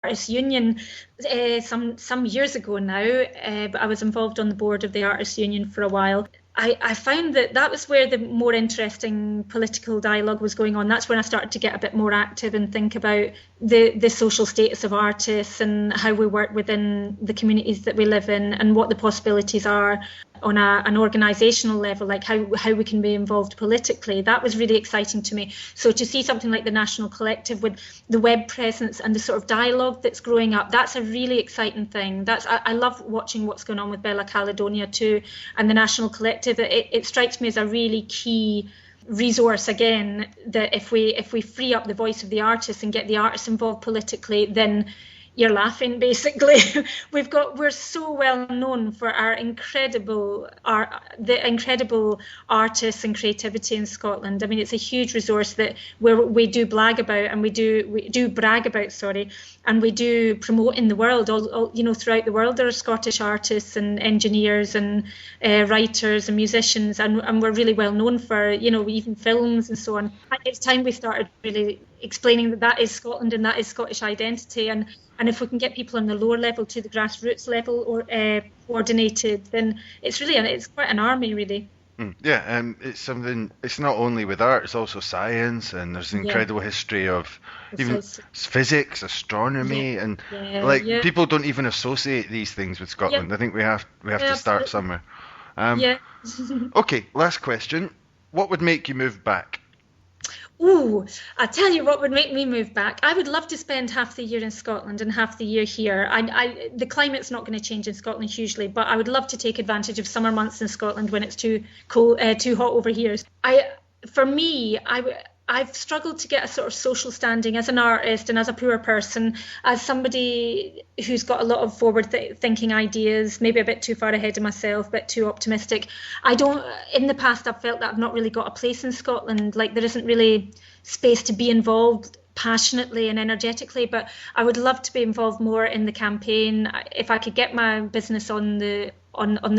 Artists Union some years ago now, but I was involved on the board of the Artists Union for a while. I found that was where the more interesting political dialogue was going on. That's when I started to get a bit more active and think about the social status of artists and how we work within the communities that we live in and what the possibilities are on an organisational level, like how we can be involved politically. That was really exciting to me. So to see something like the National Collective with the web presence and the sort of dialogue that's growing up, that's a really exciting thing. I love watching what's going on with Bella Caledonia too, and the National Collective. It strikes me as a really key resource again, that if we free up the voice of the artists and get the artists involved politically, then you're laughing, basically. We're so well known for our incredible artists and creativity in Scotland. I mean, it's a huge resource that we do brag about, and we do promote in the world. All throughout the world, there are Scottish artists and engineers and writers and musicians, and we're really well known for, even films and so on. It's time we started really explaining that is Scotland and that is Scottish identity, and if we can get people on the lower level to the grassroots level or coordinated, then it's quite an army, really. Yeah, it's something. It's not only with art; it's also science, and there's an incredible history of even physics, astronomy, and people don't even associate these things with Scotland. Yeah. I think we have to start somewhere. Okay, last question. What would make you move back? Ooh, I'll tell you what would make me move back. I would love to spend half the year in Scotland and half the year here. The climate's not going to change in Scotland hugely, but I would love to take advantage of summer months in Scotland when it's too cold, too hot over here. I've struggled to get a sort of social standing as an artist and as a poor person, as somebody who's got a lot of forward-thinking ideas, maybe a bit too far ahead of myself, a bit too optimistic. In the past, I've felt that I've not really got a place in Scotland. Like, there isn't really space to be involved passionately and energetically, but I would love to be involved more in the campaign. If I could get my business on the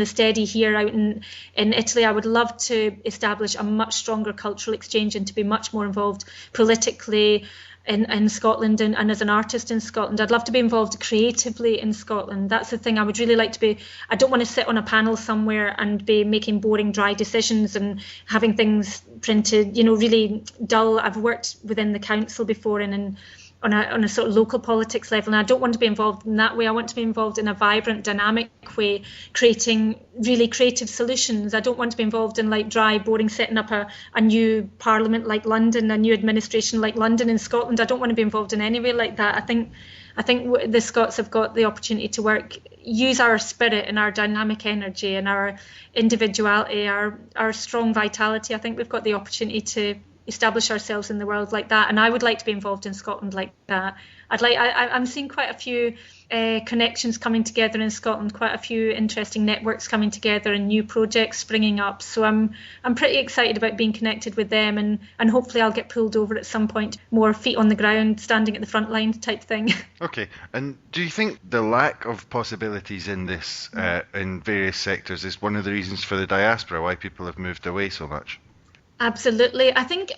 steady here out in Italy, I would love to establish a much stronger cultural exchange and to be much more involved politically in Scotland and as an artist in Scotland. I'd love to be involved creatively in Scotland. That's the thing I would really like to be. I don't want to sit on a panel somewhere and be making boring, dry decisions and having things printed, really dull. I've worked within the council before and on a sort of local politics level, and I don't want to be involved in that way. I want to be involved in a vibrant, dynamic way, creating really creative solutions. I don't want to be involved in like dry, boring, setting up a new parliament like London, a new administration like London in Scotland. I don't want to be involved in any way like that. I think the Scots have got the opportunity to use our spirit and our dynamic energy and our individuality, our strong vitality. I think we've got the opportunity to establish ourselves in the world like that, and I would like to be involved in Scotland like that. I'm seeing quite a few connections coming together in Scotland, quite a few interesting networks coming together and new projects springing up. So I'm pretty excited about being connected with them, and hopefully I'll get pulled over at some point, more feet on the ground, standing at the front line type thing. Okay, and do you think the lack of possibilities in this in various sectors is one of the reasons for the diaspora, why people have moved away so much? Absolutely. I think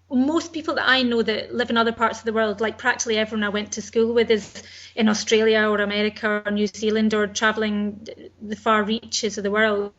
most people that I know that live in other parts of the world, like practically everyone I went to school with, is in Australia or America or New Zealand or travelling the far reaches of the world.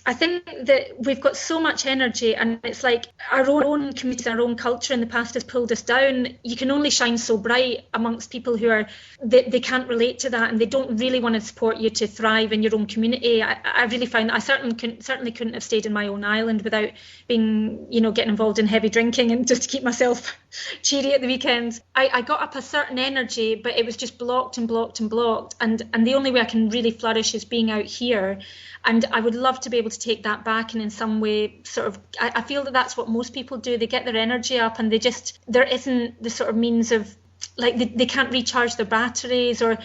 I think that we've got so much energy, and it's like our own community, our own culture in the past has pulled us down. You can only shine so bright amongst people who they can't relate to that, and they don't really want to support you to thrive in your own community. I really find I certainly couldn't have stayed in my own island without being, getting involved in heavy drinking and just to keep myself cheery at the weekends. I got up a certain energy, but it was just blocked and blocked and blocked, and the only way I can really flourish is being out here. And I would love to be able to take that back and in some way sort of, I feel that that's what most people do. They get their energy up and there isn't the sort of means of, like they can't recharge their batteries, or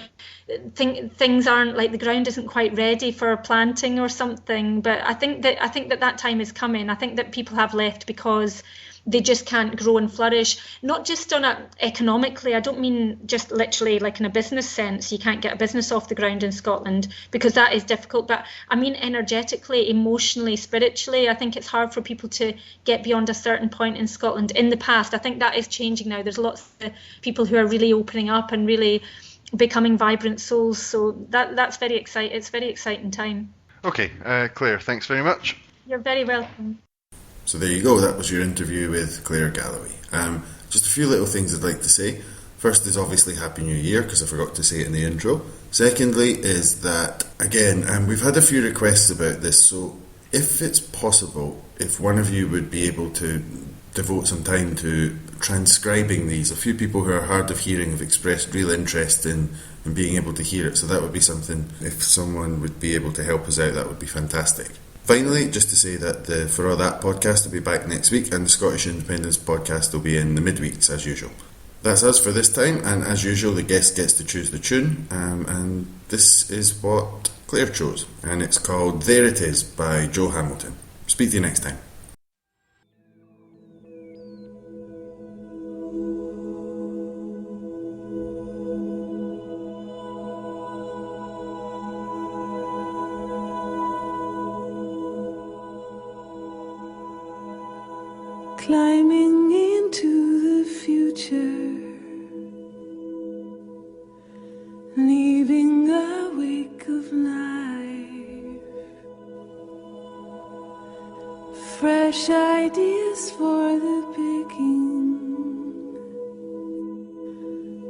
things aren't, like the ground isn't quite ready for planting or something. But I think that time is coming. I think that people have left because they just can't grow and flourish. Not just economically, I don't mean just literally like in a business sense, you can't get a business off the ground in Scotland, because that is difficult, but I mean energetically, emotionally, spiritually. I think it's hard for people to get beyond a certain point in Scotland. In the past, I think that is changing now. There's lots of people who are really opening up and really becoming vibrant souls, so that's very exciting. It's a very exciting time. Okay, Claire, thanks very much. You're very welcome. So there you go, that was your interview with Clare Galloway. Just a few little things I'd like to say. First is obviously Happy New Year, because I forgot to say it in the intro. Secondly is that, again, we've had a few requests about this, so if it's possible, if one of you would be able to devote some time to transcribing these. A few people who are hard of hearing have expressed real interest in being able to hear it, so that would be something, if someone would be able to help us out, that would be fantastic. Finally, just to say that the For All That podcast will be back next week, and the Scottish Independence podcast will be in the midweeks as usual. That's us for this time, and as usual the guest gets to choose the tune, and this is what Claire chose, and it's called There It Is by Joe Hamilton. Speak to you next time. Climbing into the future, leaving a wake of life, fresh ideas for the picking,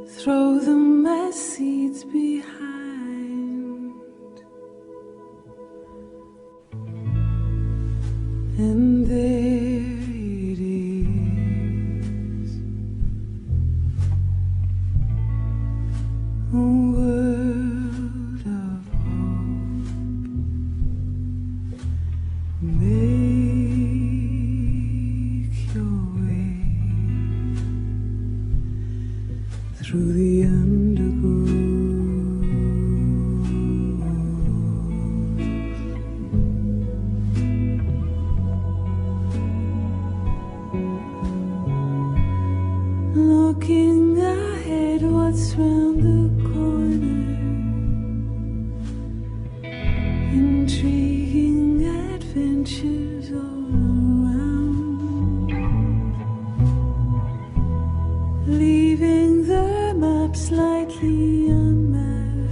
throw them as seeds behind, and there through the undergrowth, looking ahead, what's round the corner, intriguing adventures all around, leaving the map slightly unmapped,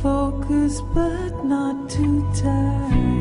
focused but not too tired.